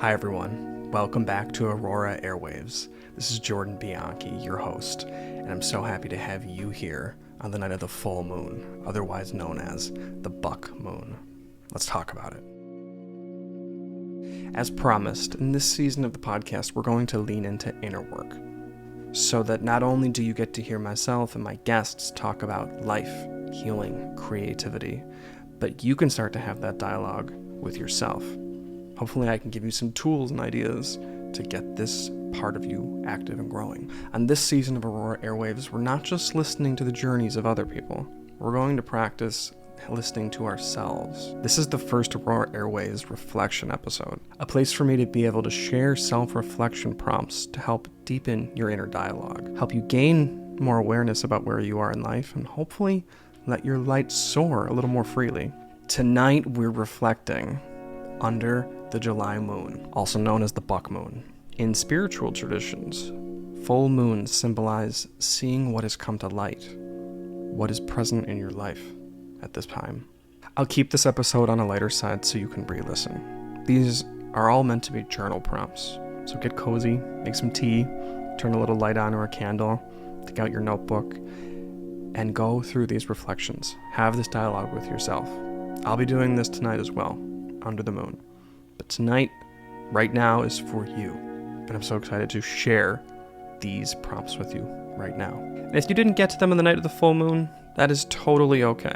Hi everyone, welcome back to Aurora Airwaves. This is Jordan Bianchi, your host, and I'm so happy to have you here on the night of the full moon, otherwise known as the buck moon. Let's talk about it. As promised, in this season of the podcast, we're going to lean into inner work, so that not only do you get to hear myself and my guests talk about life, healing, creativity, but you can start to have that dialogue with yourself. Hopefully I can give you some tools and ideas to get this part of you active and growing. On this season of Aurora Airwaves, we're not just listening to the journeys of other people. We're going to practice listening to ourselves. This is the first Aurora Airwaves reflection episode, a place for me to be able to share self-reflection prompts to help deepen your inner dialogue, help you gain more awareness about where you are in life, and hopefully let your light soar a little more freely. Tonight we're reflecting under the July moon, also known as the buck moon. In spiritual traditions, full moons symbolize seeing what has come to light, what is present in your life at this time. I'll keep this episode on a lighter side so you can re-listen. These are all meant to be journal prompts, so get cozy, make some tea, turn a little light on or a candle, take out your notebook, and go through these reflections. Have this dialogue with yourself. I'll be doing this tonight as well, under the moon. But tonight, right now, is for you. And I'm so excited to share these prompts with you right now. And if you didn't get to them on the night of the full moon, that is totally okay.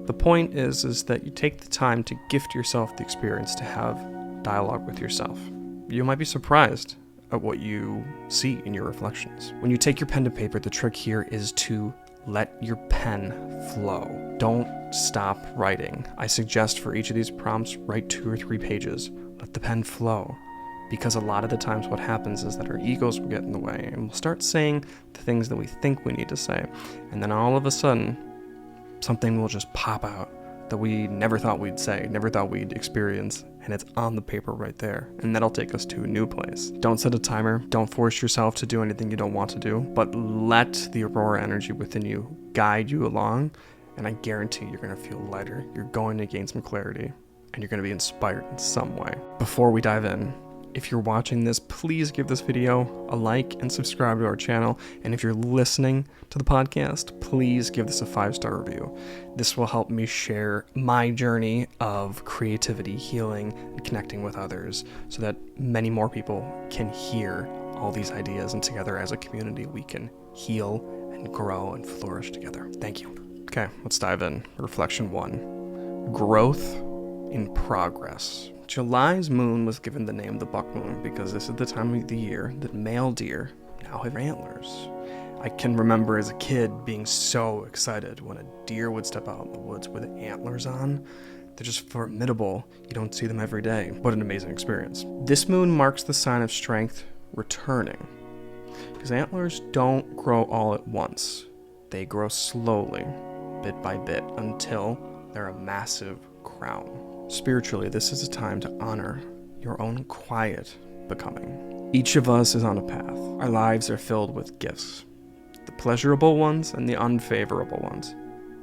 The point is that you take the time to gift yourself the experience to have dialogue with yourself. You might be surprised at what you see in your reflections. When you take your pen to paper, the trick here is to let your pen flow. Don't stop writing. I suggest for each of these prompts, write 2 or 3 pages. Let the pen flow. Because a lot of the times what happens is that our egos will get in the way and we'll start saying the things that we think we need to say. And then all of a sudden, something will just pop out that we never thought we'd say, never thought we'd experience, and it's on the paper right there. And that'll take us to a new place. Don't set a timer. Don't force yourself to do anything you don't want to do, but let the Aurora energy within you guide you along, and I guarantee you're going to feel lighter. You're going to gain some clarity, and you're going to be inspired in some way. Before we dive in, if you're watching this, please give this video a like and subscribe to our channel. And if you're listening to the podcast, please give this a 5-star review. This will help me share my journey of creativity, healing, and connecting with others so that many more people can hear all these ideas, and together as a community, we can heal and grow and flourish together. Thank you. Okay, let's dive in. Reflection 1. Growth in progress. July's moon was given the name the buck moon because this is the time of the year that male deer now have antlers. I can remember as a kid being so excited when a deer would step out in the woods with antlers on. They're just formidable. You don't see them every day. What an amazing experience. This moon marks the sign of strength returning, because antlers don't grow all at once. They grow slowly, bit by bit, until they're a massive crown. Spiritually, this is a time to honor your own quiet becoming. Each of us is on a path. Our lives are filled with gifts, the pleasurable ones and the unfavorable ones.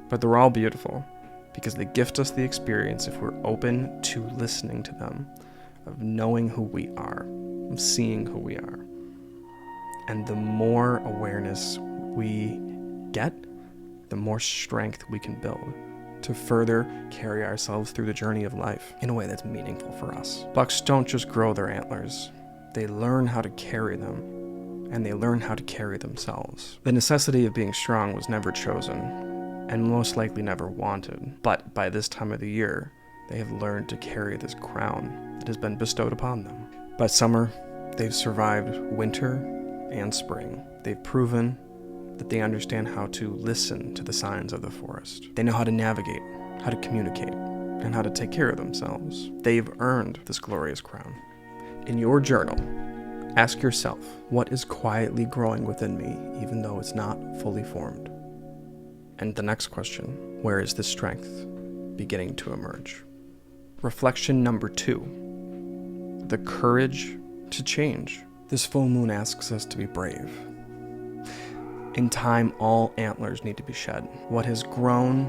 But they're all beautiful because they gift us the experience if we're open to listening to them, of knowing who we are, of seeing who we are. And the more awareness we get, the more strength we can build to further carry ourselves through the journey of life in a way that's meaningful for us. Bucks don't just grow their antlers. They learn how to carry them, and they learn how to carry themselves. The necessity of being strong was never chosen, and most likely never wanted. But by this time of the year, they have learned to carry this crown that has been bestowed upon them. By summer, they've survived winter and spring. They've proven that they understand how to listen to the signs of the forest. They know how to navigate, how to communicate, and how to take care of themselves. They've earned this glorious crown. In your journal, ask yourself, what is quietly growing within me, even though it's not fully formed? And the next question, where is this strength beginning to emerge? Reflection number 2, the courage to change. This full moon asks us to be brave. In time, all antlers need to be shed. What has grown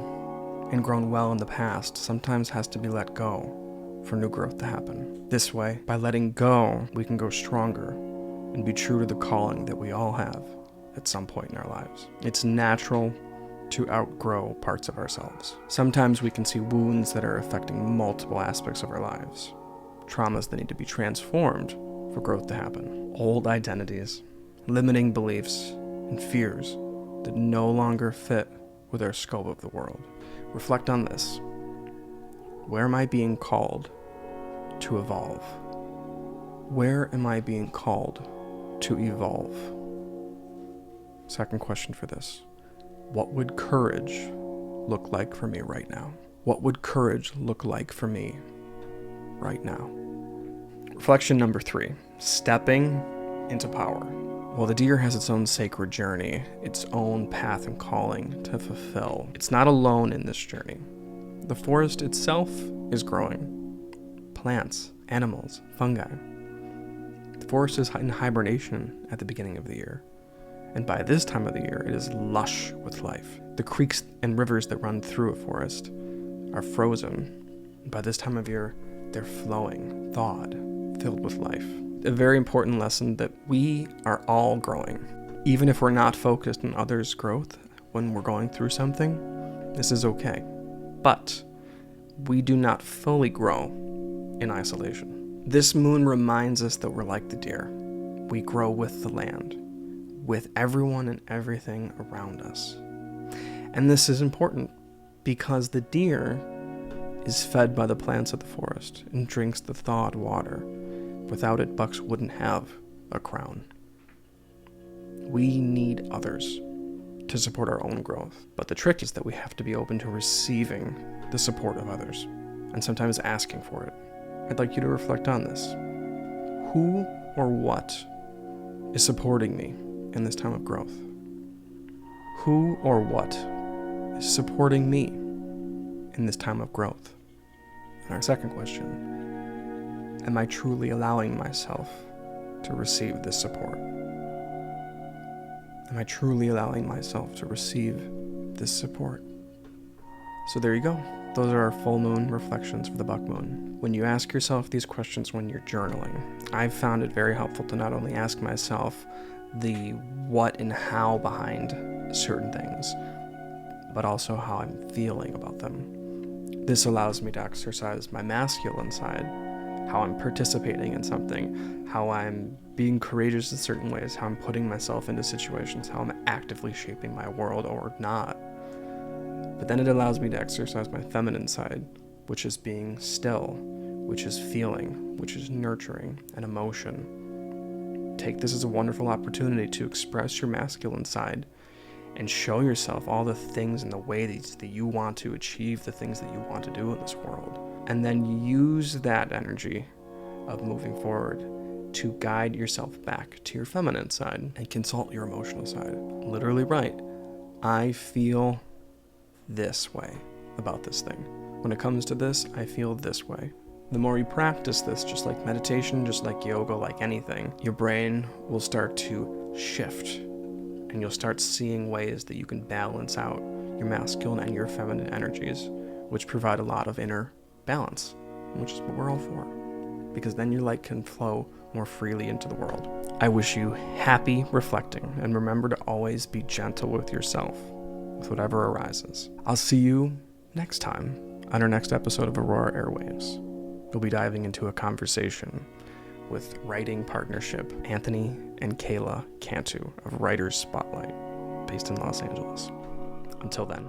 and grown well in the past sometimes has to be let go for new growth to happen. This way, by letting go, we can go stronger and be true to the calling that we all have at some point in our lives. It's natural to outgrow parts of ourselves. Sometimes we can see wounds that are affecting multiple aspects of our lives, traumas that need to be transformed for growth to happen, old identities, limiting beliefs, and fears that no longer fit with our scope of the world. Reflect on this. Where am I being called to evolve? Where am I being called to evolve? Second question for this. What would courage look like for me right now? What would courage look like for me right now? Reflection number 3, stepping into power. While the deer has its own sacred journey, its own path and calling to fulfill, it's not alone in this journey. The forest itself is growing. Plants, animals, fungi. The forest is in hibernation at the beginning of the year. And by this time of the year, it is lush with life. The creeks and rivers that run through a forest are frozen. And by this time of year, they're flowing, thawed, filled with life. A very important lesson that we are all growing. Even if we're not focused on others' growth when we're going through something, this is okay. But we do not fully grow in isolation. This moon reminds us that we're like the deer. We grow with the land, with everyone and everything around us. And this is important because the deer is fed by the plants of the forest and drinks the thawed water. Without it, bucks wouldn't have a crown. We need others to support our own growth. But the trick is that we have to be open to receiving the support of others and sometimes asking for it. I'd like you to reflect on this. Who or what is supporting me in this time of growth? Who or what is supporting me in this time of growth? And our second question, am I truly allowing myself to receive this support? Am I truly allowing myself to receive this support? So there you go. Those are our full moon reflections for the buck moon. When you ask yourself these questions when you're journaling, I've found it very helpful to not only ask myself the what and how behind certain things, but also how I'm feeling about them. This allows me to exercise my masculine side, how I'm participating in something, how I'm being courageous in certain ways, how I'm putting myself into situations, how I'm actively shaping my world or not. But then it allows me to exercise my feminine side, which is being still, which is feeling, which is nurturing and emotion. Take this as a wonderful opportunity to express your masculine side and show yourself all the things and the ways that you want to achieve the things that you want to do in this world. And then use that energy of moving forward to guide yourself back to your feminine side and consult your emotional side. Literally write, I feel this way about this thing. When it comes to this, I feel this way. The more you practice this, just like meditation, just like yoga, like anything, your brain will start to shift and you'll start seeing ways that you can balance out your masculine and your feminine energies, which provide a lot of inner balance, which is what we're all for, because then your light can flow more freely into the world. I wish you happy reflecting, and remember to always be gentle with yourself, with whatever arises. I'll see you next time on our next episode of Aurora Airwaves. We'll be diving into a conversation with writing partnership Anthony and Kayla Cantu of Writers Spotlight, based in Los Angeles. Until then.